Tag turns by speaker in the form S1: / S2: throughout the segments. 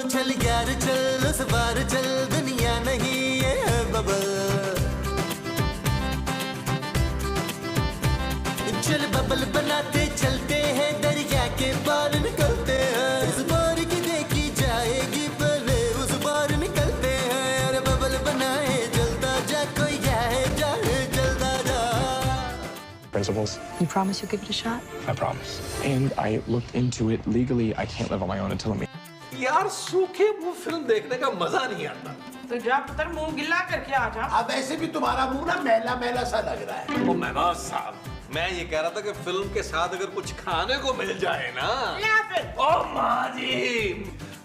S1: चल यार चल उस बार चल, दुनिया नहीं ये बबल। चल बबल बनाते चलते हैं, दरिया के पार निकलते हैं। इस बार की देखी जाएगी पहले उस बार निकलते हैं। अरे बबल बनाए जलता जा, कोई जाए जाए जलता जा।
S2: Principles.
S3: You promise you'll give it a shot?
S2: I promise. And I looked into it legally. I can't live on my own until I'm.
S4: यार सूखे मुंह फिल्म देखने का मजा नहीं आता।
S5: तो जा पुत्र मुंह गिल्ला करके आ जा।
S6: अब ऐसे भी तुम्हारा मुंह ना मैला मैला सा लग रहा है।
S4: ओ मेहमान साहब, मैं ये कह रहा था कि फिल्म के साथ अगर कुछ खाने को मिल जाए ना।
S5: ले फिर।
S4: ओ माँ जी,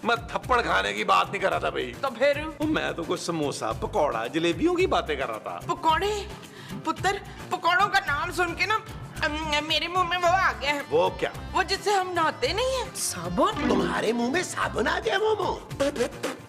S4: मैं थप्पड़ खाने की बात नहीं कर रहा था भाई।
S5: तो फिर?
S4: मैं तो कुछ समोसा पकौड़ा जलेबियों की बातें कर रहा था।
S5: पकौड़े? पुत्र पकौड़ों का नाम सुन के ना मेरे मुंह में वो आ गया है।
S4: वो क्या?
S5: वो जिससे हम नहाते नहीं है, साबुन।
S6: तुम्हारे मुंह में साबुन आ गया मोमो?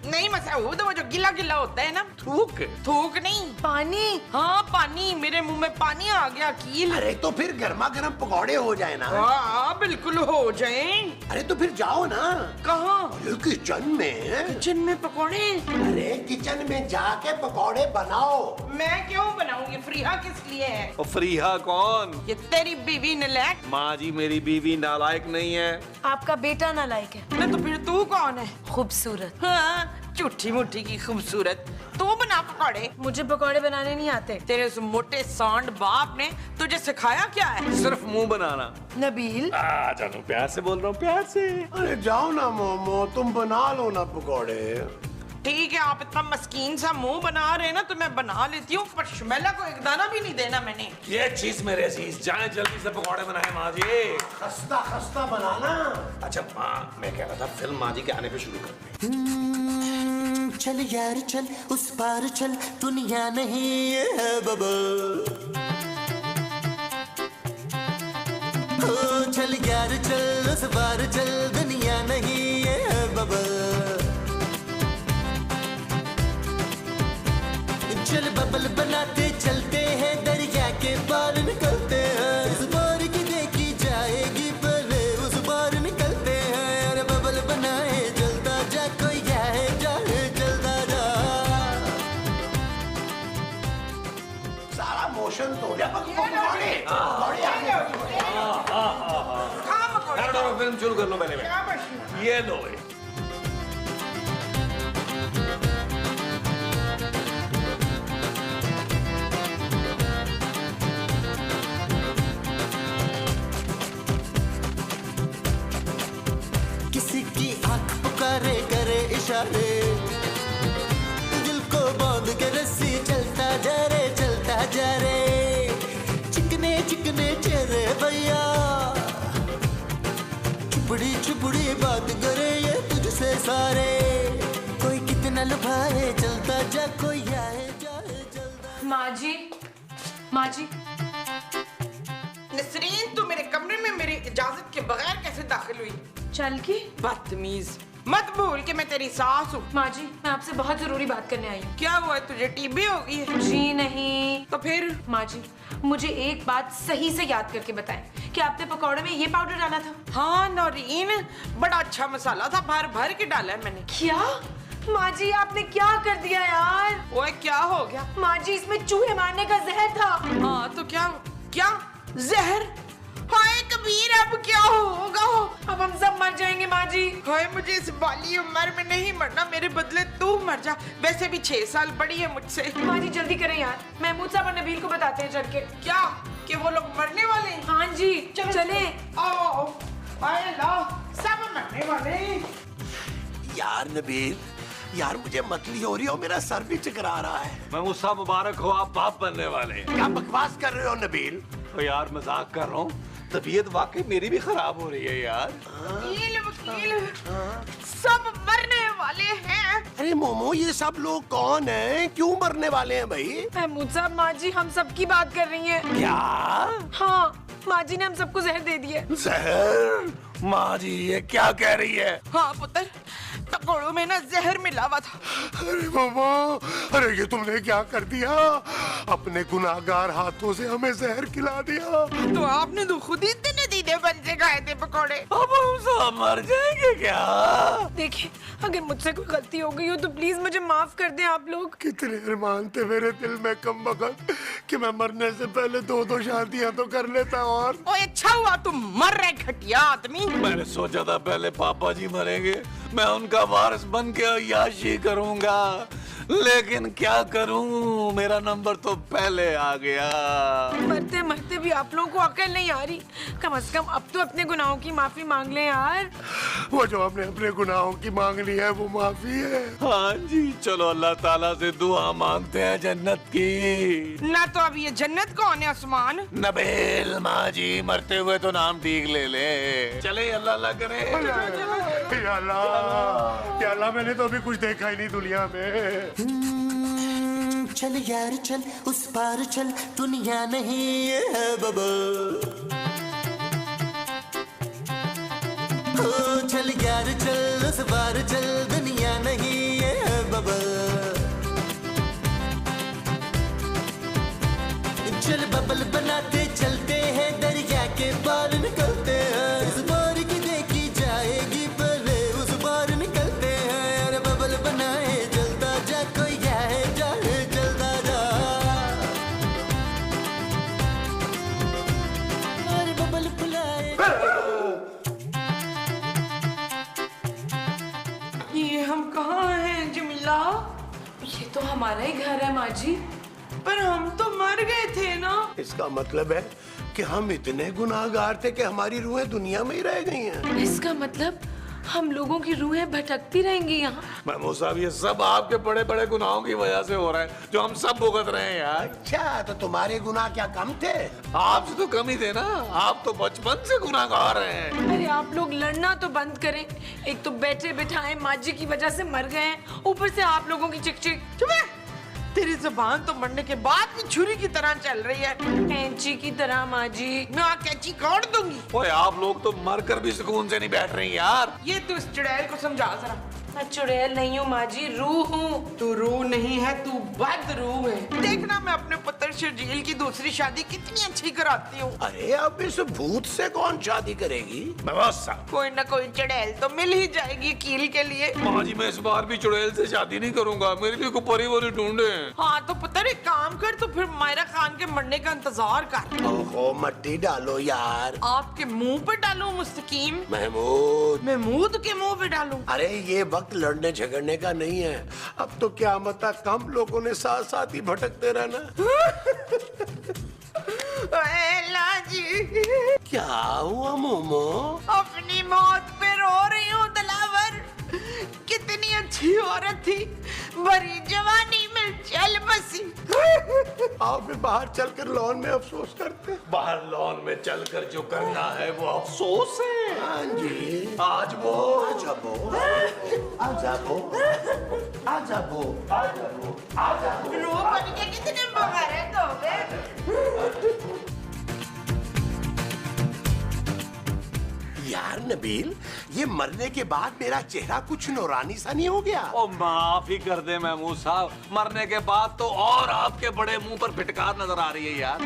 S5: नहीं मसूद, वो जो गिला गिला होता है ना।
S4: थूक?
S5: थूक नहीं, पानी। हाँ पानी, मेरे मुंह में पानी आ गया कील।
S6: अरे तो फिर गर्मा गर्म पकौड़े हो जाए ना।
S5: हाँ बिल्कुल हो जाए।
S6: अरे तो फिर जाओ ना।
S5: कहाँ?
S6: किचन में।
S5: किचन में पकौड़े?
S6: अरे किचन में जाके पकौड़े बनाओ।
S5: मैं क्यों बनाऊंगी? फ्रीहा किस लिए है?
S4: और फ्रीहा कौन?
S5: ये तेरी बीवी नालायक।
S4: माँ जी मेरी बीवी नालायक नहीं है।
S3: आपका बेटा नालायक है।
S5: नहीं तो फिर तू कौन है?
S3: खूबसूरत।
S5: हाँ, झूठी मुट्ठी की खूबसूरत। तू बना पकौड़े।
S3: मुझे पकौड़े बनाने नहीं आते।
S5: तेरे उस मोटे सांड बाप ने तुझे सिखाया क्या है?
S4: सिर्फ मुंह बनाना।
S3: नबील
S4: चलो प्यार से बोल रहा हूँ, प्यार से।
S6: अरे जाओ ना मोमो, तुम बना लो ना पकौड़े।
S5: ठीक है, आप इतना मस्कीन सा मुंह बना रहे हैं ना, तो मैं बना लेती हूँ, पर शमेला को एक दाना भी नहीं देना मैंने।
S4: ये चीज मेरे अजीज, जाए जल्दी से पकौड़े बनाए माँ जी।
S6: खस्ता खस्ता बनाना।
S4: अच्छा माँ, मैं कह रहा था फिल्म माँ जी के आने पे शुरू करते हैं।
S1: चल यार चल उस पार चल, दुनिया नहीं ये बबल। चल यार चल उस पार चल, दुनिया नहीं ये बबल। चल बबल बनाते चलते हैं, दरिया के पार निकलते हैं। इस बार की देखी जाएगी पहले उस बार निकलते हैं। अरे बबल बनाए जलता जा, कोई जाए जाए जलता जा।
S6: सारा मोशन तो हो गया। पकौड़े
S4: फिल्म शुरू कर लो मैंने। ये लो
S1: पुकारे करे इशारे, दिल को बांध के रस्सी चलता जा रे चलता जा रे। चिकने चिकने चेहरे भैया, चुपड़ी चुपड़ी बात करे ये तुझसे सारे। कोई कितना लुभाए चलता जा, कोई आए जाए जल्दा।
S3: माँ जी, माँ जी।
S5: नसरीन, तू मेरे कमरे में मेरी इजाजत के बगैर कैसे दाखिल हुई?
S3: चल के?
S5: बदतमीज, मत भूल कि मैं तेरी सास हूँ।
S3: माँ जी, मैं आपसे बहुत जरूरी बात करने आई हूँ।
S5: क्या हुआ है, तुझे टीबी हो गई है?
S3: जी नहीं।
S5: तो फिर?
S3: माँ जी, मुझे एक बात सही से याद करके बताएं कि आपने पकौड़े में ये पाउडर डाला था।
S5: हाँ नौरीन, बड़ा अच्छा मसाला था, भर भर के डाला है मैंने।
S3: क्या? माँ जी आपने क्या कर दिया यार?
S5: ओए क्या हो गया?
S3: माँ जी, इसमें चूहे मारने का जहर था।
S5: हाँ तो क्या? क्या जहर? हाय कबीर, अब क्या होगा?
S3: अब हम सब मर जाएंगे माँ जी।
S5: हाय, मुझे इस बाली उम्र में नहीं मरना, मेरे बदले तू मर जा। वैसे भी 6 साल बड़ी है मुझसे।
S3: माँ जी जल्दी करें यार, महमूद साहब और नबील को बताते हैं चल के।
S5: क्या कि वो लोग मरने वाले हैं?
S3: हाँ जी चले।
S5: आओ आए ला, सब मरने वाले।
S6: यार नबील, यार मुझे मतली हो रही हो, मेरा सर भी चकरा रहा है।
S4: महमूद मुबारक हो, आप बाप बनने वाले हैं।
S6: क्या बकवास कर रहे हो नबील?
S4: तो यार मजाक कर रहा हूँ, तबीयत वाकई मेरी भी खराब हो रही है यार।
S5: वकील सब मरने वाले हैं।
S6: अरे मोमो, ये सब लोग कौन हैं? क्यों मरने वाले हैं भाई?
S3: महमूद साहब, माँ जी हम सब की बात कर रही हैं।
S6: क्या?
S3: हाँ, माँ जी ने हम सबको जहर दे दिया।
S6: जहर? माँ जी ये क्या कह रही है?
S5: हाँ पुत्र, पकौड़ों में ना जहर मिला हुआ था।
S6: अरे मामा, अरे ये तुमने क्या कर दिया? अपने गुनाहगार हाथों से हमें जहर खिला दिया।
S5: तो आपने तो खुद ही इतने दीदे बड़े बन से खाए थे पकौड़े।
S6: अब हम सब मर जाएंगे क्या?
S3: देखिए, अगर मुझसे कोई गलती हो गई हो तो प्लीज मुझे माफ कर दें आप लोग।
S6: कितने अरमान थे मेरे दिल में कम वक्त कि मैं मरने से पहले 2-2 शादियां तो कर लेता। और
S5: ओए अच्छा हुआ तुम मर रहे घटिया आदमी।
S6: मैंने सोचा था पहले पापा जी मरेंगे, मैं उनका वारिस बन के अय्याशी करूंगा, लेकिन क्या करूं, मेरा नंबर तो पहले आ गया।
S3: मरते मरते भी आप लोगों को अकल नहीं आ रही। कम से कम अब तो अपने गुनाहों की माफी मांग लें यार।
S6: वो जो हमने अपने गुनाहों की मांग ली है वो माफी है। हाँ जी, चलो अल्लाह ताला से दुआ मांगते हैं जन्नत की।
S5: ना तो अब ये जन्नत कौन है उस्मान?
S6: नबील माँ जी मरते हुए तो नाम ठीक ले ले। चले अल्लाह अल्लाह करे। या अल्लाह, मैंने तो अभी कुछ देखा ही नहीं दुनिया में।
S1: चल यार चल उस पार चल, दुनिया नहीं ये है बबल। ओ चल यार चल उस पार चल, दुनिया नहीं ये है बबल। चल बबल बनाते चलते हैं, दरिया के पार निकलते हैं। इस बार की देखी जाएगी पहले उस बार निकलते हैं। अरे बबल बनाए जलता जा, कोई आए जाए जलता जा। अरे बबल बुलाए।
S5: ये हम कहाँ हैं जमीला?
S3: ये तो हमारा ही घर है माँ जी।
S5: पर हम तो मर गए थे ना।
S6: इसका मतलब है कि हम इतने गुनाहगार थे कि हमारी रूहें दुनिया में ही रह गई हैं।
S3: इसका मतलब हम लोगों की रूहें भटकती रहेंगी यहाँ।
S6: महमूद साहब, ये सब आपके बड़े बड़े गुनाहों की वजह से हो रहा है जो हम सब भुगत रहे हैं यार। अच्छा, तो तुम्हारे गुनाह क्या कम थे? आपसे तो कम ही थे ना, आप तो बचपन से गुनाहगार हैं।
S3: अरे आप लोग लड़ना तो बंद करें। एक तो बैठे बिठाए माँ जी की वजह से मर गए हैं, ऊपर से आप लोगों की चिक-चिक।
S5: चुप है। तेरी जुबान तो मरने के बाद भी छुरी की तरह चल रही है।
S3: कैंची की तरह माँ जी।
S5: मैं कैंची काट दूंगी।
S6: ओए आप लोग तो मरकर भी सुकून से नहीं बैठ रही यार।
S5: ये तू इस चुड़ैल को समझा जरा।
S3: मैं चुड़ैल नहीं हूँ माँ जी, रूह हूँ।
S5: तू रूह नहीं है, तू बदरूह है। देखना मैं अपने पुत्र शर्जील की दूसरी शादी कितनी अच्छी कराती हूँ।
S6: अरे अब इस भूत से कौन शादी करेगी?
S5: कोई ना कोई चुड़ैल तो मिल ही जाएगी कील के लिए।
S6: माँ जी, मैं इस बार भी चुड़ैल से शादी नहीं करूंगा, मेरे लिए कोई परिवार ढूंढे।
S5: हाँ तो पुत्र एक काम कर, तो फिर मायरा खान के मरने का इंतजार कर।
S6: ओहो, मट्टी डालो यार।
S5: आपके मुंह पे डालूं मुस्तकीम?
S6: महमूद
S5: के मुंह पे डालूं?
S6: अरे ये वक्त लड़ने झगड़ने का नहीं है, अब तो क्या मत कम लोगों ने साथ साथ ही भटकते रहना।
S5: जी
S6: क्या हुआ मोमो?
S5: अपनी मौत पे रो रही हूँ दिलावर। कितनी अच्छी औरत थी, भरी जवानी में चल बसी।
S6: आओ फिर बाहर चलकर लॉन में अफसोस करते। बाहर लॉन में चलकर जो करना है वो अफसोस है। हाँ जी, आज वो
S5: रो बन के कितने मुबारक हो गए।
S6: यार नबील, ये मरने के बाद मेरा चेहरा कुछ नूरानी सा नहीं हो गया?
S4: ओ माफी कर दे महमूद साहब, मरने के बाद तो और आपके बड़े मुंह पर फिटकार नजर आ रही है यार।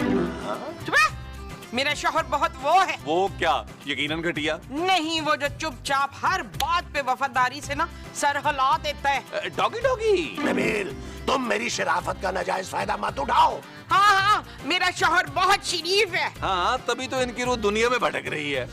S5: मेरा शौहर बहुत वो है।
S4: वो क्या? यकीनन घटिया?
S5: नहीं, वो जो चुपचाप हर बात पे वफादारी से ना सर हिला देता है।
S4: Doggy doggy.
S6: नबील, तुम मेरी शराफत का नाजायज फायदा मत उठाओ।
S5: हाँ, मेरा शौहर बहुत शरीफ है।
S4: हाँ, तभी तो इनकी रूह दुनिया में भटक रही है।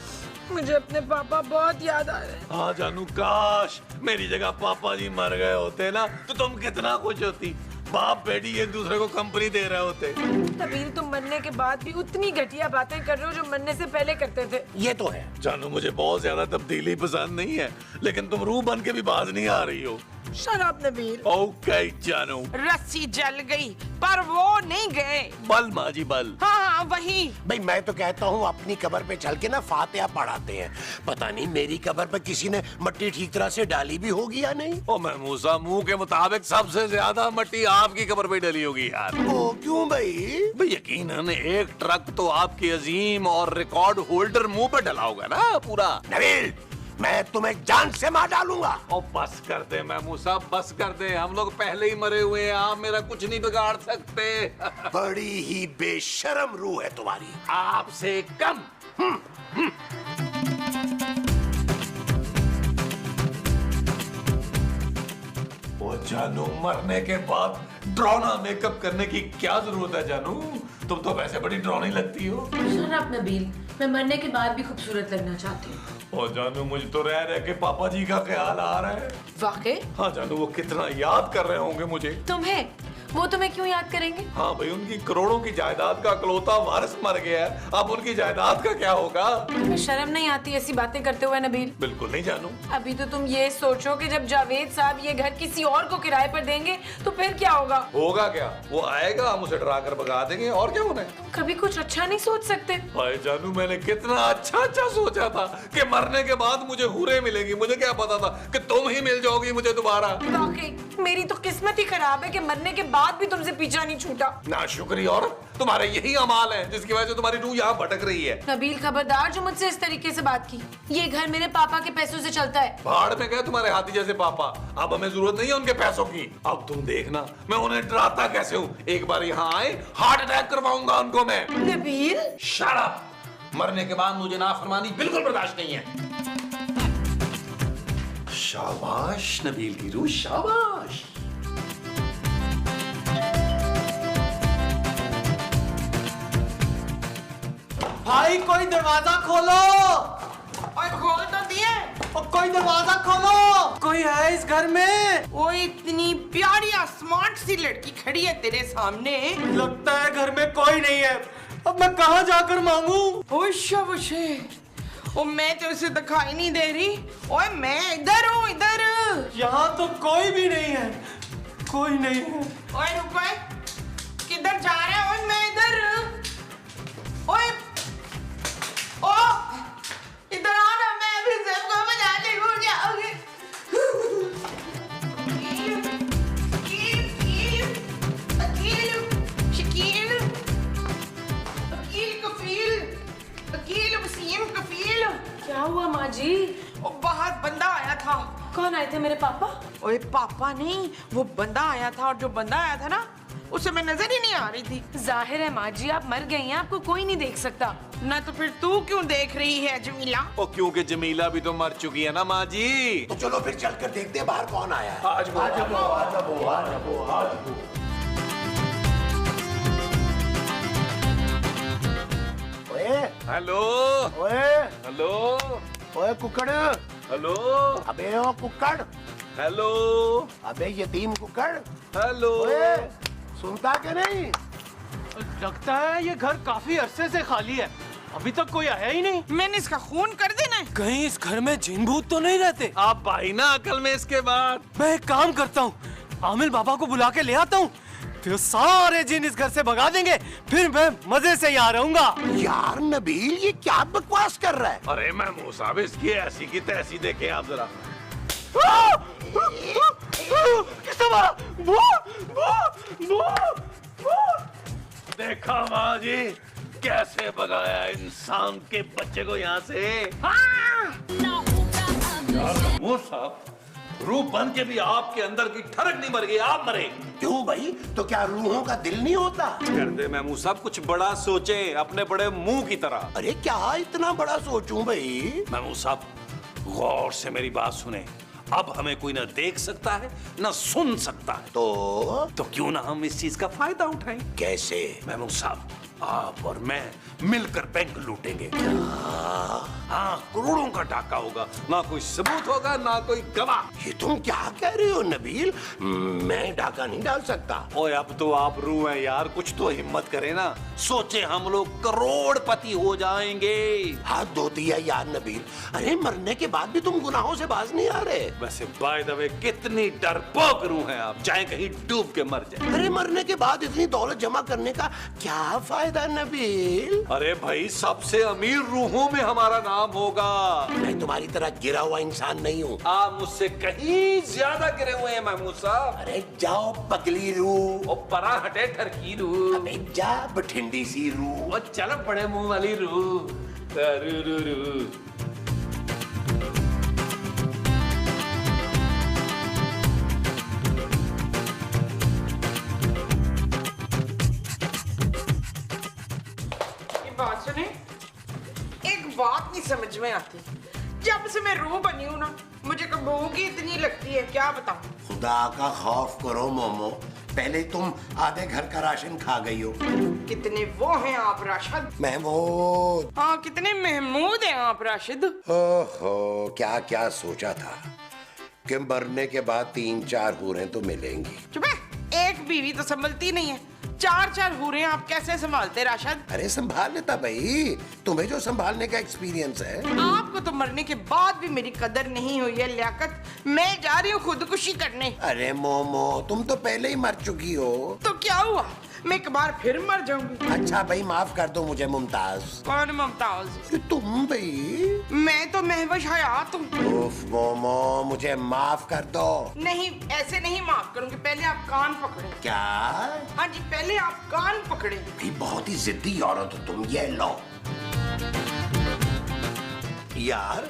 S3: मुझे अपने पापा बहुत याद आ रहे हैं।
S6: हाँ जानू, काश मेरी जगह पापा जी मर गए होते ना तो तुम कितना खुश होती। बाप बेटी एक दूसरे को कंपनी दे रहे होते।
S3: तबील, तुम मरने के बाद भी उतनी घटिया बातें कर रहे हो जो मरने से पहले करते थे।
S6: ये तो है जानू, मुझे बहुत ज्यादा तब्दीली पसंद नहीं है, लेकिन तुम रूह बन के भी बाज नहीं आ रही हो।
S3: शराब नबील।
S6: ओके जानू।
S5: रस्सी जल गई पर वो नहीं गए।
S6: बल माँ जी बल।
S5: हाँ वही।
S6: भाई मैं तो कहता हूँ अपनी कब्र पे चल के ना फातिहा पढ़ाते हैं। पता नहीं मेरी कब्र पे किसी ने मट्टी ठीक तरह से डाली भी होगी या नहीं।
S4: ओ महमूद साहब, मुंह के मुताबिक सबसे ज्यादा मट्टी आपकी कब्र पे डली होगी यार।
S6: ओ क्यों भाई?
S4: यकीनन एक ट्रक तो आपकी अजीम और रिकॉर्ड होल्डर मुंह पे डला होगा ना पूरा।
S6: नबील, मैं तुम्हें जान से मार डालूंगा।
S4: ओ बस कर दे महमूद साहब, बस कर दे। हम लोग पहले ही मरे हुए हैं, आप मेरा कुछ नहीं बिगाड़ सकते।
S6: बड़ी ही बेशर्म रूह है तुम्हारी।
S4: आपसे कम। ओ जानू, मरने के बाद ड्रोना मेकअप करने की क्या जरूरत है जानू? तुम तो वैसे बड़ी ड्रोनी लगती हो।
S3: शट अप नबील, मैं मरने के बाद भी खूबसूरत लगना चाहती हूँ।
S4: ओ जानू, मुझे तो रह रह के पापा जी का ख्याल आ रहा है।
S3: वाकई?
S4: हाँ जानू, वो कितना याद कर रहे होंगे मुझे।
S3: तुम्हें? वो तुम्हें क्यों याद करेंगे?
S4: हाँ भाई, उनकी करोड़ों की जायदाद का इकलौता वारिस मर गया है, अब उनकी जायदाद का क्या होगा?
S3: तुम्हें शर्म नहीं आती ऐसी बातें करते हुए नबील?
S4: बिल्कुल नहीं जानू।
S3: अभी तो तुम ये सोचो कि जब जावेद साहब ये घर किसी और को किराए पर देंगे तो फिर क्या होगा?
S4: होगा क्या? वो आएगा, हम उसे डरा कर भगा देंगे, और क्या होना है?
S3: तुम कभी कुछ अच्छा नहीं सोच सकते?
S4: भाई जानू, मैंने कितना अच्छा सोचा था कि मरने के बाद मुझे हूरें मिलेंगी। मुझे क्या पता था कि तुम ही मिल जाओगी मुझे दोबारा।
S3: वाकई मेरी तो किस्मत ही खराब है कि मरने के बाद भी तुमसे पीछा नहीं छूटा।
S4: ना शुक्री औरत, तुम्हारे यही अमाल है जिसकी वजह से तुम्हारी रूह यहाँ भटक रही है।
S3: नबील खबरदार जो मुझसे इस तरीके से बात की। ये घर मेरे पापा के पैसों से चलता है।
S4: भाड़ में गए तुम्हारे हाथी जैसे पापा, अब हमें जरूरत नहीं है उनके पैसों की। अब तुम देखना मैं उन्हें डराता कैसे हूँ। एक बार यहाँ आए, हार्ट अटैक करवाऊंगा उनको मैं।
S3: Nabeel
S4: shut up! मरने के बाद मुझे नाफरमानी बिल्कुल बर्दाश्त नहीं है। शाबाश नबील की रूह, शाबाश।
S7: भाई कोई दरवाजा खोलो।
S5: और खोल तो दिए।
S7: और कोई दरवाजा खोलो। कोई है इस घर में?
S5: वो इतनी प्यारी स्मार्ट सी लड़की खड़ी है तेरे सामने।
S7: लगता है घर में कोई नहीं है। अब मैं कहाँ जाकर मांगू?
S5: ओशे ओ, मैं तो उसे दिखाई नहीं दे रही। ओए मैं इधर हूँ, इधर।
S7: यहाँ तो कोई भी नहीं है, कोई नहीं है।
S5: ओए रुको, किधर जा रहे हो? ओए मैं इधर। ओए ओ इधर आना, मैं अभी सबको बजाने भूल जाऊंगी।
S3: क्या हुआ माँ जी?
S5: ओ बाहर बंदा आया था।
S3: कौन आए थे? मेरे पापा?
S5: ओए पापा नहीं, वो बंदा आया था, और जो बंदा आया था ना उसे मैं नजर ही नहीं आ रही थी।
S3: जाहिर है माँ जी, आप मर गई हैं, आपको कोई नहीं देख सकता।
S5: ना तो फिर तू क्यों देख रही है जमीला?
S4: ओ क्योंकि जमीला भी तो मर चुकी है ना माँ जी।
S6: तो चलो फिर चलकर देखते हैं बाहर कौन आया है।
S4: आज
S6: ओए
S4: हेलो
S6: ओए
S4: हेलो
S6: ओए कुक्कड़।
S4: हेलो
S6: अबे ओ कुक्कड़।
S4: हेलो
S6: अबे यतीम कुक्कड़।
S4: हेलो।
S6: ओए सुनता के नहीं?
S7: लगता है ये घर काफी अरसे से खाली है, अभी तक कोई आया ही नहीं।
S5: मैंने इसका खून कर देना है।
S7: कहीं इस घर में जिन भूत तो नहीं रहते?
S4: आप भाई ना अकल में इसके बाद।
S7: मैं एक काम करता हूँ, आमिल बाबा को बुला के ले आता हूँ, फिर सारे जिन इस घर से भगा देंगे, फिर मैं मजे से यहाँ रहूंगा।
S6: यार नबील, ये क्या बकवास कर रहा है?
S4: अरे महमूद साहब, इसकी ऐसी की तैसी देखे आप जरा।
S7: किसने मारा? वो
S4: देखा माँ जी, कैसे भगाया इंसान के बच्चे को यहाँ से। यार महमूद साहब, रूह बन के भी आपके अंदर की ठरक नहीं मर गई, आप मरे।
S6: क्यों भाई? तो क्या रूहों का दिल नहीं होता?
S4: कर दे महमूद साहब, कुछ बड़ा सोचे अपने बड़े मुंह की तरह।
S6: अरे क्या इतना बड़ा सोचूं भाई?
S4: महमूद साहब, गौर से मेरी बात सुने। अब हमें कोई ना देख सकता है ना सुन सकता है, तो क्यों ना हम इस चीज का फायदा उठाएं।
S6: कैसे?
S4: महमूद साहब, आप और मैं मिलकर बैंक लूटेंगे। हाँ, करोड़ों का डाका होगा, ना कोई सबूत होगा ना कोई गवाह।
S6: ये तुम क्या कह रहे हो नबील? मैं डाका नहीं डाल सकता।
S4: ओए अब तो आप रूह हैं यार, कुछ तो हिम्मत करें ना। सोचे हम लोग करोड़पति हो जाएंगे।
S6: हाथ धो दिया यार नबील। अरे मरने के बाद भी तुम गुनाहों से बाज नहीं आ रहे।
S4: वैसे बाय द वे, कितनी डरपोक रूह हैं आप, चाहे कहीं डूब के मर जाए।
S6: अरे मरने के बाद इतनी दौलत जमा करने का क्या फायदा नबील?
S4: अरे भाई, सबसे अमीर रूहों में हमारा नाम होगा।
S6: मैं तुम्हारी तरह गिरा हुआ इंसान नहीं हूँ।
S4: आप मुझसे कहीं ज्यादा गिरे हुए हैं महमूद साहब।
S6: अरे जाओ पगली रूह।
S4: ओ परा हटे ठरकी रूह।
S6: अबे जा बठिंडी सी रूह।
S4: ओ चल बड़े मुंह वाली रूह। रू रू रू।
S5: समझ में आती। जब से मैं रूह बनी हूँ ना, मुझे भूख ही इतनी लगती है, क्या बताऊं।
S8: खुदा का खौफ करो मोमो, पहले तुम आधे घर का राशन खा गई हो।
S5: कितने वो हैं आप राशिद?
S8: महमूद।
S5: हाँ, कितने महमूद हैं आप राशिद।
S8: ओहो, क्या क्या सोचा था कि मरने के बाद 3-4 हूरें तो मिलेंगी।
S5: चुप है, एक बीवी तो संभलती नहीं है, 4-4 हूरें आप कैसे संभालते राशिद?
S8: अरे संभाल लेता भाई, तुम्हें जो संभालने का एक्सपीरियंस है।
S5: आपको तो मरने के बाद भी मेरी कदर नहीं हुई है लियाकत। मैं जा रही हूँ खुदकुशी करने।
S8: अरे मोमो, तुम तो पहले ही मर चुकी हो।
S5: तो क्या हुआ, मैं एक बार फिर मर जाऊंगी।
S8: अच्छा भाई, माफ कर दो मुझे मुमताज।
S5: कौन मुमताज?
S8: तुम भाई।
S5: मैं तो महवश हयात हूँ।
S8: उफ मोमो, मुझे माफ कर दो।
S5: नहीं, ऐसे नहीं माफ करूंगी, पहले आप कान पकड़े।
S8: क्या?
S5: हाँ जी, पहले आप कान पकड़े।
S8: भी बहुत ही जिद्दी औरत हो तुम, ये लो। यार,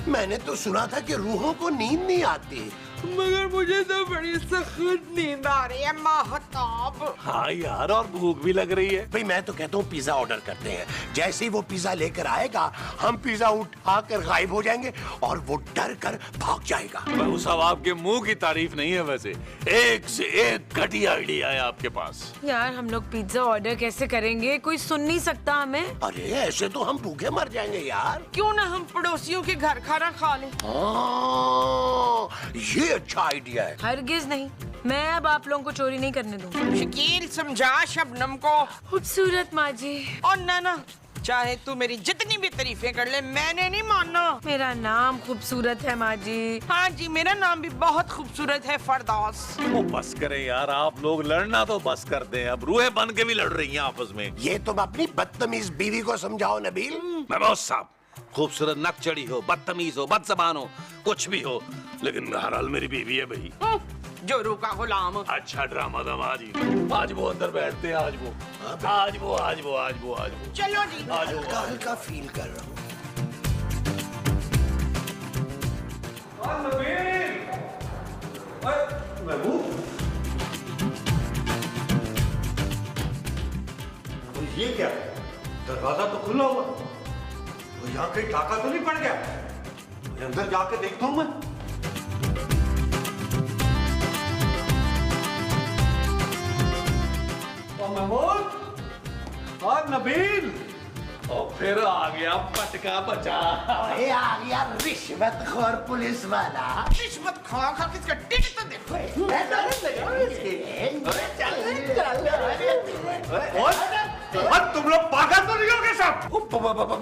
S8: मैंने तो सुना था कि रूहों को नींद नहीं आती।
S5: मगर मुझे तो बड़ी सख्त नींद आ रही है महताब।
S6: हाँ यार, और भूख भी लग रही है।
S8: भाई मैं तो कहता हूँ पिज्जा ऑर्डर करते हैं। जैसे ही वो पिज्जा लेकर आएगा, हम पिज्जा उठाकर गायब हो जाएंगे और वो डर कर भाग जाएगा।
S6: वो सब आपके मुंह की तारीफ नहीं है, वैसे एक से एक घटिया आइडिया है आपके पास।
S3: यार हम लोग पिज्जा ऑर्डर कैसे करेंगे, कोई सुन नहीं सकता हमें।
S8: अरे ऐसे तो हम भूखे मर जाएंगे यार।
S5: क्यों ना हम पड़ोसियों के घर खाना खा लें।
S8: हाँ, ये अच्छा आइडिया है।
S3: हरगिज नहीं, मैं अब आप लोगों को चोरी नहीं करने दूंगी।
S5: शकील, समझा शबनम को।
S3: खूबसूरत माँ जी।
S5: और ना, चाहे तू मेरी जितनी भी तारीफें कर ले, मैंने नहीं मानना।
S3: मेरा नाम खूबसूरत है माँ जी।
S5: हाँ जी, मेरा नाम भी बहुत खूबसूरत है, फरदास।
S6: वो बस करें यार, आप लोग लड़ना तो बस कर दें। अब रूहें बन के भी लड़ रही हैं आपस में।
S8: ये तुम अपनी बदतमीज बीवी को समझाओ नबील।
S6: महमूद साहब, खूबसूरत नकचड़ी हो, बदतमीज हो, बदजबान हो, कुछ भी हो, लेकिन बहरहाल मेरी बीवी है भाई।
S5: जो रू का गुलाम।
S6: अच्छा ड्रामा था माँ जी। आज वो अंदर बैठते हैं, आज वो।
S5: चलो जी।
S8: हल्का हल्का फील कर रहा हूँ।
S9: ये क्या, दरवाजा तो खुला हुआ, तो यहाँ कहीं डाका तो नहीं पड़ गया? अंदर जाके देखता हूँ मैं। महमूद और नबील,
S6: और फिर आ गया पटका बचा।
S8: अरे आ गया रिश्वतखोर पुलिस वाला।
S5: रिश्वत खा किसका टिक तो देखो।
S9: और तुम लोग पागल तो नहीं हो गए सब?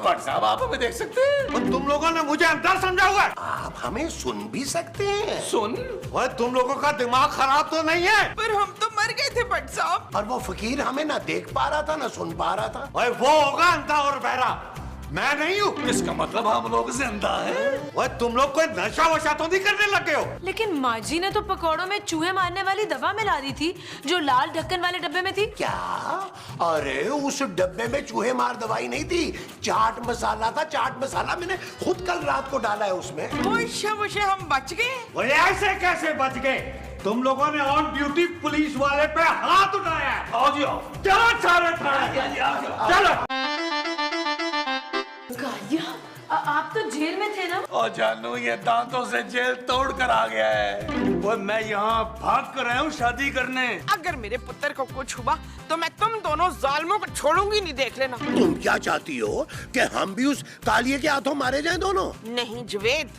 S6: भट्ट साहब, आप हमें देख सकते हैं।
S9: और तुम लोगों ने मुझे अंदर समझा हुआ है।
S8: आप हमें सुन भी सकते हैं।
S6: सुन,
S9: और तुम लोगों का दिमाग खराब तो नहीं है?
S5: पर हम तो मर गए थे भट्ट साहब।
S8: और वो फकीर हमें ना देख पा रहा था ना सुन पा रहा था।
S9: और वो होगा अंधा और बहरा, मैं नहीं हूँ।
S6: इसका मतलब हम लोग जिंदा हैं।
S9: और तुम लोग कोई नशा वशा तो नहीं करने लगे हो?
S3: लेकिन माँ जी ने तो पकौड़ों में चूहे मारने वाली दवा मिला दी थी, जो लाल ढक्कन वाले डब्बे में थी।
S8: क्या? अरे उस डब्बे में चूहे मार दवाई नहीं थी, चाट मसाला था। चाट मसाला मैंने खुद कल रात को डाला है उसमें।
S5: वो हम बच गए।
S9: वो ऐसे कैसे बच गए? तुम लोगों ने ऑन ड्यूटी पुलिस वाले पे हाथ उठाया है।
S6: आओ जी, आओ।
S9: चलो सारे थाने, चलो।
S3: आप तो जेल में थे ना?
S6: और जानू, ये दांतों से जेल तोड़ कर आ गया है।
S9: वो मैं यहाँ भाग कर आया हूँ शादी करने।
S5: अगर मेरे पुत्र को कुछ हुआ तो मैं तुम दोनों जालिमों को छोड़ूंगी नहीं, देख लेना।
S8: तुम क्या चाहती हो कि हम भी उस कालिए के हाथों मारे जाएं दोनों?
S5: नहीं जवेद,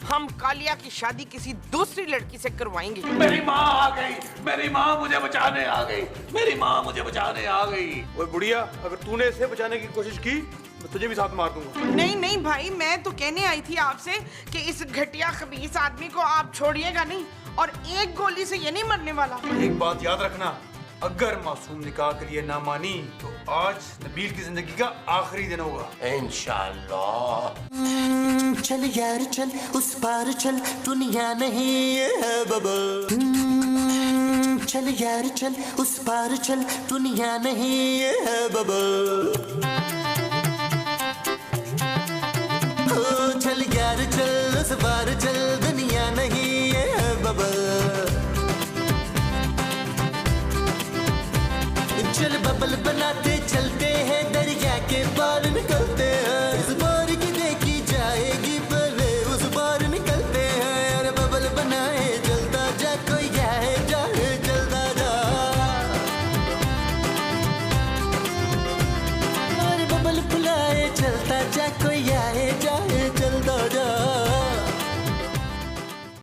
S5: हम कालिया की शादी किसी दूसरी लड़की से करवाएंगे।
S6: मेरी माँ आ गई, मेरी माँ मुझे बचाने आ गई, मेरी माँ मुझे बचाने आ गई।
S9: ओए बुढ़िया, अगर तूने इसे बचाने की कोशिश की मैं तुझे भी साथ मार दूंगा।
S5: नहीं भाई, मैं तो कहने आई थी आपसे कि इस घटिया खबीस आदमी को आप छोड़िएगा नहीं, और एक गोली से ये नहीं मरने वाला।
S9: एक बात याद रखना, अगर मासूम निकाह के लिए ना मानी तो आज नबील की जिंदगी का आखिरी दिन होगा।
S8: इंशाल्लाह।
S1: चल यार चल, उस पार चल, दुनिया नहीं है बबल। चल यार चल, उस पार चल, दुनिया नहीं है बबल। चल यार चल, उस पार चल, दुनिया नहीं है बबल। चल बबल बनाते